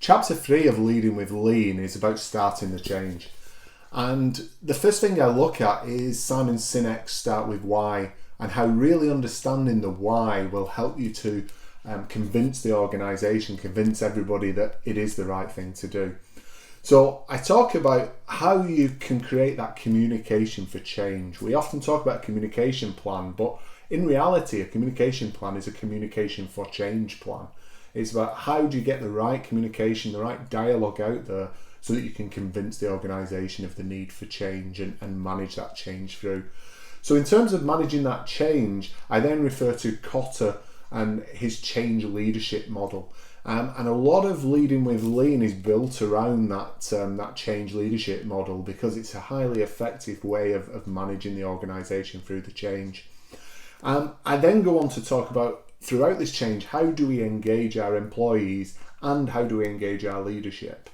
Chapter 3 of Leading with Lean is about starting the change. And the first thing I look at is Simon Sinek's Start With Why, and how really understanding the why will help you to convince the organisation, convince everybody that it is the right thing to do. So I talk about how you can create that communication for change. We often talk about a communication plan, but in reality, a communication plan is a communication for change plan. It's about how do you get the right communication, the right dialogue out there so that you can convince the organisation of the need for change and manage that change through. So in terms of managing that change, I then refer to Kotter and his change leadership model. And a lot of Leading with Lean is built around that change leadership model because it's a highly effective way of managing the organisation through the change. I then go on to talk about, throughout this change, how do we engage our employees and how do we engage our leadership?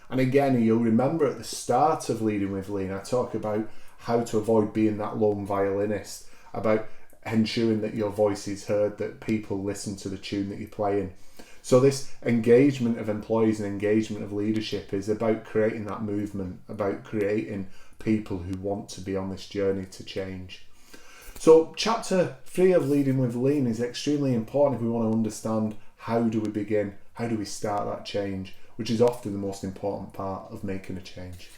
And again, you'll remember at the start of Leading with Lean, I talk about how to avoid being that lone violinist, about ensuring that your voice is heard, that people listen to the tune that you're playing. So this engagement of employees and engagement of leadership is about creating that movement, about creating people who want to be on this journey to change. So chapter 3 of Leading with Lean is extremely important if we want to understand how do we begin, how do we start that change, which is often the most important part of making a change.